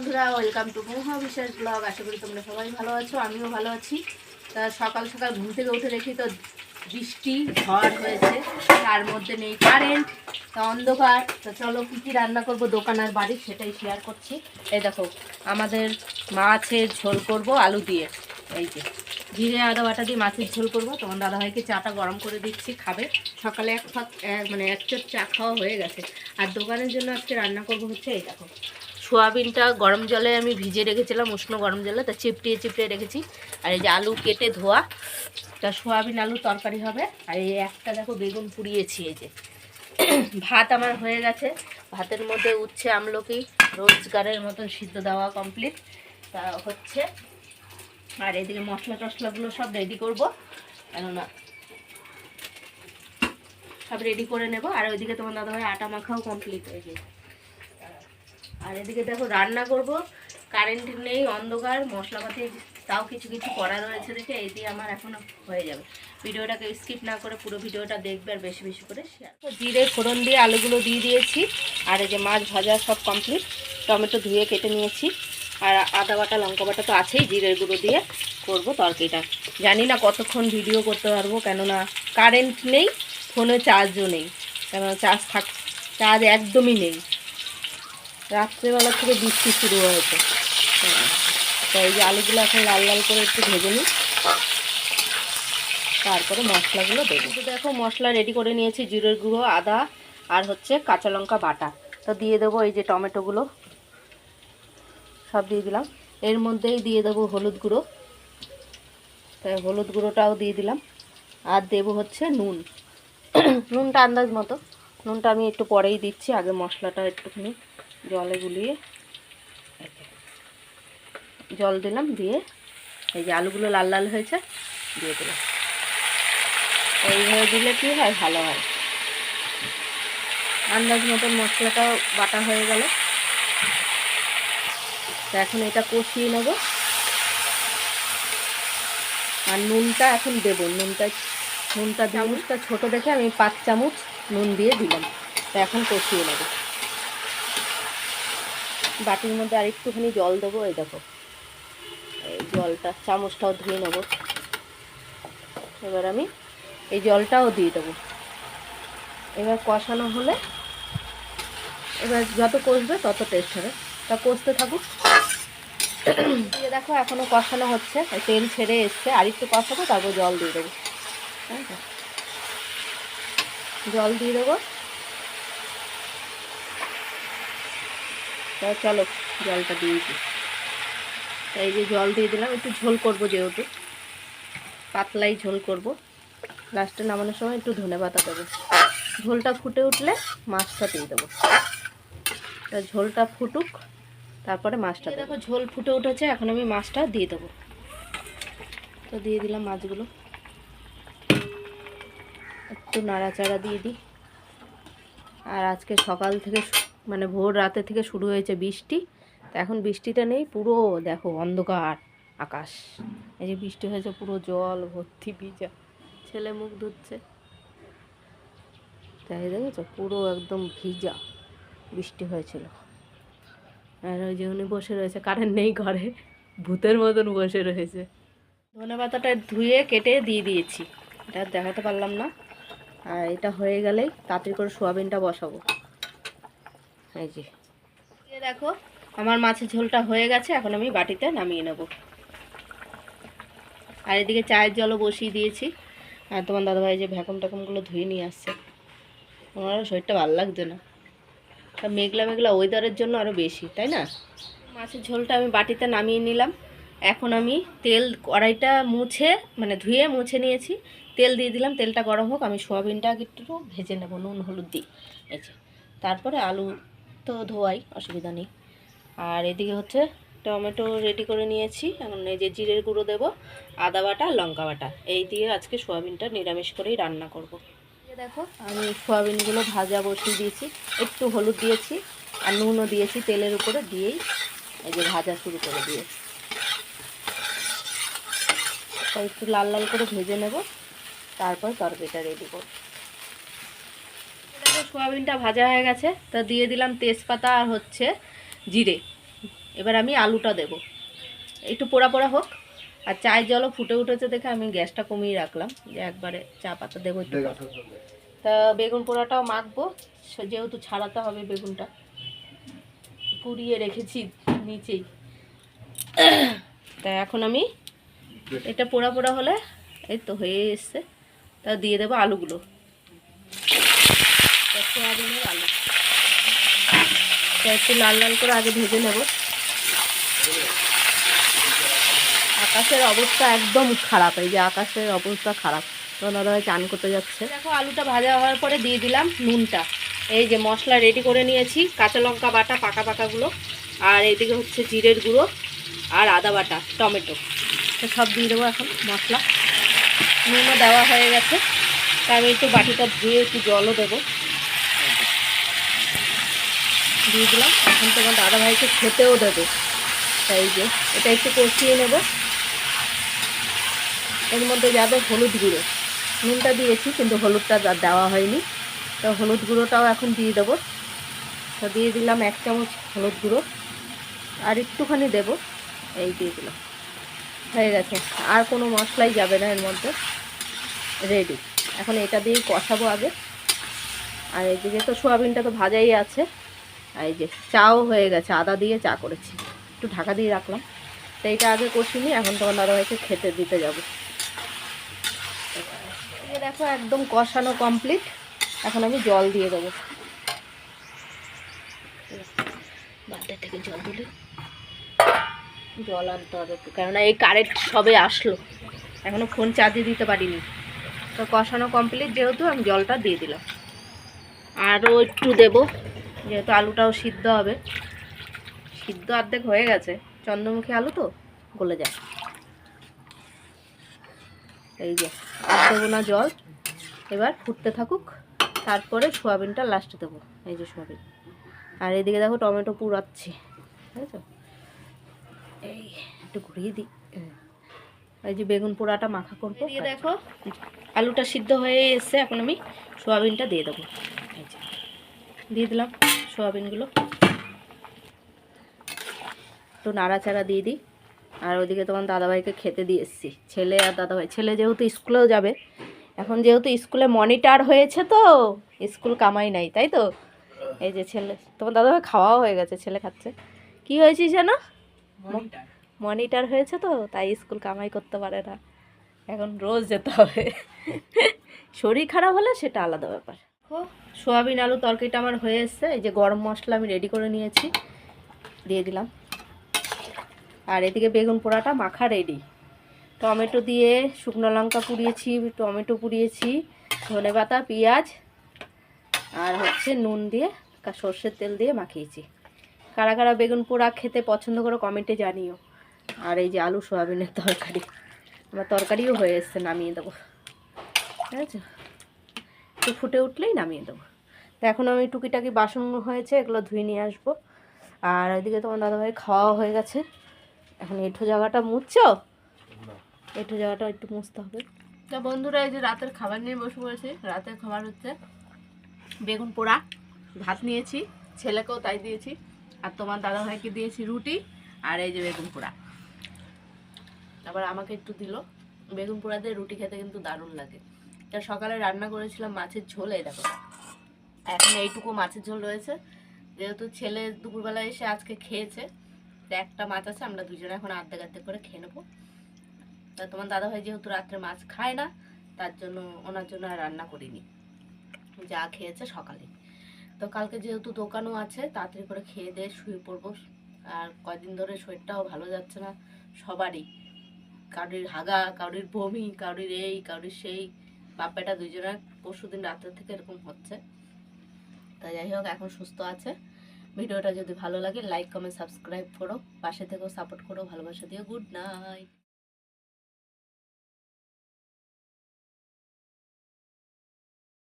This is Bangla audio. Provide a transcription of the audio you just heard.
বন্ধুরা, ওয়েলকাম টু মহা বিশেষ ব্লগ। আশা করি তোমরা সবাই ভালো আছো, আমিও ভালো আছি। তা সকাল সকাল ঘুম থেকে উঠে দেখি তো বৃষ্টি ঝড় হয়েছে, তার মধ্যে নেই কারেন্ট, তা অন্ধকার। তো চলো কী কী রান্না করব দোকান আর বাড়ি সেটাই শেয়ার করছি। এই দেখো, আমাদের মাছের ঝোল করব আলু দিয়ে। এই যে জিরে আদা বাটা দিয়ে মাছের ঝোল করবো। তোমার দাদাভাইকে চাটা গরম করে দিচ্ছি, খাবে। সকালে এক চট চা খাওয়া হয়ে গেছে। আর দোকানের জন্য আজকে রান্না করব হচ্ছে এই দেখো, সোয়াবিনটা গরম জলে আমি ভিজিয়ে রেখেছিলাম, উষ্ণ গরম জলে, তা চিপটিয়ে চিপটিয়ে রেখেছি। আর এই যে আলু কেটে ধোয়া, তা সোয়াবিন আলু তরকারি হবে। আর এই একটা দেখো বেগুন পুড়িয়েছি। এই যে ভাত আমার হয়ে গেছে, ভাতের মধ্যে উচ্ছে আমলকি রোজগারের মতন সিদ্ধ দেওয়া কমপ্লিট তা হচ্ছে। আর এদিকে মশলা টশলাগুলো সব রেডি করবো, কেননা সব রেডি করে নেব। আর ওইদিকে তোমার দাদাভাই আটা মাখাও কমপ্লিট হয়ে গেছে। আর এদিকে দেখো রান্না করব, কারেন্ট নেই, অন্ধকার, মশলাপাতি তাও কিছু কিছু করা রয়েছে দেখে এই দিয়ে আমার এখনও হয়ে যাবে। ভিডিওটাকে স্কিপ না করে পুরো ভিডিওটা দেখবে আর বেশি বেশি করে শেয়ার। জিরে ফোড়ন দিয়ে আলুগুলো দিয়ে দিয়েছি। আর এই যে মাছ ভাজা সব কমপ্লিট, টমেটো ধুয়ে কেটে নিয়েছি। আর আদা বাটা লঙ্কা বাটা তো আছেই, জিরের গুঁড়ো দিয়ে করব তরকারিটা। জানি না কতক্ষণ ভিডিও করতে পারবো, কেননা কারেন্ট নেই, ফোনে চার্জও নেই, কেননা চার্জ একদমই নেই। রাত্রেবেলা থেকে বৃষ্টি শুরু হয়েছে। তো এই যে আলুগুলো এখন লাল লাল করে একটু ভেজে নিই, তারপরে মশলাগুলো দেবো। দেখো মশলা রেডি করে নিয়েছি, জিরের গুঁড়ো, আদা আর হচ্ছে কাঁচা লঙ্কা বাটা। তো দিয়ে দেবো এই যে টমেটোগুলো সব দিয়ে দিলাম। এর মধ্যেই দিয়ে দেবো হলুদ গুঁড়ো, তাই হলুদ গুঁড়োটাও দিয়ে দিলাম। আর দেবো হচ্ছে নুন, নুনটা আন্দাজ মতো। নুনটা আমি একটু পরেই দিচ্ছি, আগে মশলাটা একটুখানি জলে গুলিয়ে জল দিলাম, দিয়ে এই যে আলুগুলো লাল লাল হয়েছে দিয়ে দিলাম। এইভাবে দিলে কী হয়, ভালো হয়। আন্দাজ মতন মশলাটাও বাটা হয়ে গেল। তো এখন এটা কষিয়ে নেব। আর নুনটা এখন দেবো, নুনটা চামচটা ছোটো দেখে আমি 5 চামচ নুন দিয়ে দিলাম। তো এখন কষিয়ে নেব। বাটির মধ্যে আর একটুখানি জল দেবো। এই দেখো এই জলটা, চামচটাও ধুয়ে নেব। এবার আমি এই জলটাও দিয়ে দেবো। এবার কষানো হলে, এবার যত কষবে তত টেস্ট হবে। তা কষতে থাকুক। দিয়ে দেখো এখনও কষানো হচ্ছে, তেল ছেড়ে এসছে। আর একটু কষাবো, তারপর জল দিয়ে দেবো। জল দিয়ে দেবো। তা চলো জলটা দিয়ে দিই। এই যে জল দিয়ে দিলাম, একটু ঝোল করবো, যেহেতু পাতলাই ঝোল করব। লাস্টে নামানোর সময় একটু ধনেপাতা দেবো। ঝোলটা ফুটে উঠলে মাছটা দিয়ে দেবো। তা ঝোলটা ফুটুক, তারপরে মাছটা দেখো। ঝোল ফুটে উঠেছে, এখন আমি মাছটা দিয়ে দেবো। তো দিয়ে দিলাম মাছগুলো, একটু নাড়াচাড়া দিয়ে দিই। আর আজকে সকাল থেকে মানে ভোর রাতে থেকে শুরু হয়েছে বৃষ্টি। তো এখন বৃষ্টিটা নেই, পুরো দেখো অন্ধকার আকাশ। এই যে বৃষ্টি হয়েছে, পুরো জল ভর্তি, ভিজা। ছেলে মুখ ধুচ্ছে, তাই দেখেছো, পুরো একদম ভিজা বৃষ্টি হয়েছিল। আর ওই যে উনি বসে রয়েছে, কারেন্ট নেই ঘরে, ভূতের মতন বসে রয়েছে। ধনেপাতাটা ধুয়ে কেটে দিয়ে দিয়েছি, এটা দেখাতে পারলাম না। আর এটা হয়ে গেলেই তাড়াতাড়ি করে সোয়াবিনটা বসাবো। এই যে দেখো আমার মাছের ঝোলটা হয়ে গেছে, এখন আমি বাটিতে নামিয়ে নেব। আর এদিকে চায়ের জলও বসিয়ে দিয়েছি। আর তোমার দাদাভাই যে ভ্যাকুম ট্যাকুমগুলো ধুয়ে নিয়ে আসছে। ওনারও শরীরটা ভালো লাগছে না, তা মেঘলা মেঘলা ওয়েদারের জন্য আরও বেশি, তাই না। মাছের ঝোলটা আমি বাটিতে নামিয়ে নিলাম। এখন আমি তেল, কড়াইটা মুছে মানে ধুয়ে মুছে নিয়েছি, তেল দিয়ে দিলাম। তেলটা গরম হোক, আমি সোয়াবিনটা একটু ভেজে নেব নুন হলুদ দিই। এই যে তারপরে আলু তো ধোয়াই, অসুবিধা নেই। আর এদিকে হচ্ছে টমেটো রেডি করে নিয়েছি। এখন এই যে জিরের গুঁড়ো দেবো, আদা বাটা লঙ্কা বাটা, এই দিয়ে আজকে সোয়াবিনটা নিরামিষ করেই রান্না করব। দেখো আমি সোয়াবিনগুলো ভাজা বসিয়ে দিয়েছি, একটু হলুদ দিয়েছি আর নুনও দিয়েছি তেলের উপরে, দিয়েই এই যে ভাজা শুরু করে দিয়েছি। তাই একটু লাল লাল করে ভেজে নেব, তারপর তরকারিটা রেডি করব। দেখো সোয়াবিনটা ভাজা হয়ে গেছে, তা দিয়ে দিলাম তেজপাতা আর হচ্ছে জিরে। এবার আমি আলুটা দেব, একটু পোড়া পোড়া হোক। আর চায়ের জলও ফুটে উঠেছে দেখে আমি গ্যাসটা কমিয়ে রাখলাম, যে একবারে চা পাতা দেবো একটু। তা বেগুন পোড়াটাও মাখবো, যেহেতু ছাড়াতে হবে বেগুনটা, পুড়িয়ে রেখেছি নিচেই। তা এখন আমি এটা পোড়া পোড়া হলে, এই তো হয়ে এসছে, তা দিয়ে দেবো আলুগুলো, সোয়াবিনের আলু। তা একটু লাল লাল করে আগে ভেজে নেব। আকাশের অবস্থা একদম খারাপ, এই যে আকাশের অবস্থা খারাপ, দাদাভাই চান করতে যাচ্ছে। দেখো আলুটা ভাজা হওয়ার পরে দিয়ে দিলাম নুনটা। এই যে মশলা রেডি করে নিয়েছি, কাঁচা লঙ্কা বাটা পাকা পাকাগুলো, আর এইদিকে হচ্ছে জিরের গুঁড়ো আর আদা বাটা, টমেটো, সব দিয়ে দেবো এখন মশলা। নুনও দেওয়া হয়ে গেছে, তা আমি একটু বাটিটা ধুয়ে একটু জলও দেবো, দিয়ে দিলাম। এখন তোমার দাদাভাইকে খেতেও দেবো, তাই যে এটা একটু কষিয়ে নেব। এর মধ্যে যাবে হলুদ গুঁড়ো, নুনটা দিয়েছি কিন্তু হলুদটা দেওয়া হয়নি, তো হলুদ গুঁড়োটাও এখন দিয়ে দেবো। তো দিয়ে দিলাম 1 চামচ হলুদ গুঁড়ো, আর একটুখানি দেবো, এই দিয়ে দিলাম, হয়ে গেছে। আর কোনো মশলাই যাবে না এর মধ্যে, রেডি। এখন এটা দিয়েই কষাবো আগে। আর এইদিকে তো সোয়াবিনটা তো ভাজাই আছে, এই যে চাও হয়ে গেছে, আদা দিয়ে চা করেছি, একটু ঢাকা দিয়ে রাখলাম। তো এইটা আগে কষিনি, এখন তোমার দাদাভাইকে খেতে দিতে যাবো। দেখো একদম কষানো কমপ্লিট, এখন আমি জল দিয়ে দেবো। বালতি থেকে জল দিলে জল আনতে হবে একটু, কেননা এই কারেন্ট সবে আসলো, এখনো ফোন চার্জে দিতে পারিনি। তো কষানো কমপ্লিট যেহেতু, আমি জলটা দিয়ে দিলাম। আরও একটু দেব, যেহেতু আলুটাও সিদ্ধ হবে, সিদ্ধ অর্ধেক হয়ে গেছে, চন্দ্রমুখী আলু তো গলে যায়। এই যে আর দেবো না জল, এবার ফুটতে থাকুক, তারপরে সোয়াবিনটা লাস্টে দেবো। এই যে সোয়াবিন, আর এইদিকে দেখো টমেটো পুড়াচ্ছি, বুঝেছো? এই একটু ঘুরিয়ে দিই। এই যে বেগুন পোড়াটা মাখা করবো, দিয়ে দেখো আলুটা সিদ্ধ হয়ে এসছে, এখন আমি সোয়াবিনটা দিয়ে দেবো। এই যে দিয়ে দিলাম সোয়াবিনগুলো, একটু নাড়াচাড়া দিয়ে দিই। আর ওইদিকে তোমার দাদাভাইকে খেতে দিয়ে এসেছি, ছেলে আর দাদাভাই। ছেলে যেহেতু স্কুলেও যাবে, এখন যেহেতু স্কুলে মনিটর হয়েছে, তো স্কুল কামাই নাই, তাই তো। এই যে ছেলে, তোমার দাদাভাই খাওয়াও হয়ে গেছে, ছেলে খাচ্ছে। কি হয়েছে যেন, মনিটর হয়েছে তো, তাই স্কুল কামাই করতে পারে না, এখন রোজ যেতে হবে। শরীর খারাপ হলে সেটা আলাদা ব্যাপার। সোয়াবিন আলু তরকারিটা আমার হয়ে এসছে, এই যে গরম মশলা আমি রেডি করে নিয়েছি, দিয়ে দিলাম। আর এদিকে বেগুন পোড়াটা মাখা রেডি, টমেটো দিয়ে, শুকনো লঙ্কা পুড়িয়েছি, টমেটো পুড়িয়েছি, ধনেপাতা, পেঁয়াজ, আর হচ্ছে নুন দিয়ে সর্ষের তেল দিয়ে মাখিয়েছি। কারা কারা বেগুন পোড়া খেতে পছন্দ করো কমেন্টে জানিও। আর এই যে আলু সোয়াবিনের তরকারি, আমার তরকারিও হয়ে এসছে, নামিয়ে দেবো, ঠিক আছে? একটু ফুটে উঠলেই নামিয়ে দেবো। তো এখন আমি টুকিটাকি বাসন হয়েছে, এগুলো ধুয়ে নিয়ে আসবো। আর ওইদিকে তোমার দাদাভাই খাওয়া হয়ে গেছে, এখন এঁঠো জায়গাটা মুছছো, এঁঠো জায়গাটা একটু মুছতে হবে। তা বন্ধুরা, এই যে রাতের খাবার নিয়ে বসে পড়েছি। রাতের খাবার হচ্ছে বেগুন পোড়া, ভাত নিয়েছি, ছেলেকেও তাই দিয়েছি, আর তোমার দাদাভাইকে দিয়েছি রুটি, আর এই যে বেগুন পোড়া, আবার আমাকে একটু দিল। বেগুন পোড়া দিয়ে রুটি খেতে কিন্তু দারুণ লাগে। তা সকালে রান্না করেছিলাম মাছের ঝোল, এই দেখো এখন এইটুকু মাছের ঝোল রয়েছে, যেহেতু ছেলে দুপুরবেলা এসে আজকে খেয়েছে, তো একটা মাছ আছে, আমরা দুজনে এখন আর্ধেক আর্ধেক করে খেয়ে নেবো। তা তোমার দাদাভাই যেহেতু রাত্রে মাছ খায় না, তার জন্য ওনার জন্য আর রান্না করিনি, যা খেয়েছে সকালে। তো কালকে যেহেতু দোকানও আছে, তাড়াতাড়ি করে খেয়ে দিয়ে শুয়ে পড়বো। আর কয়দিন ধরে শরীরটাও ভালো যাচ্ছে না সবারই, কারোর হাগা, কারোর বমি, কারোর এই, কারোর সেই, বাপ বেটা দুজনের পরশুদিন রাত্রে থেকে এরকম হচ্ছে। তাই যাই হোক, এখন সুস্থ আছে। ভিডিওটা যদি ভালো লাগে লাইক কমেন্ট সাবস্ক্রাইব করো, পাশে থেকেও সাপোর্ট করো, ভালোবাসা দিও। Good night.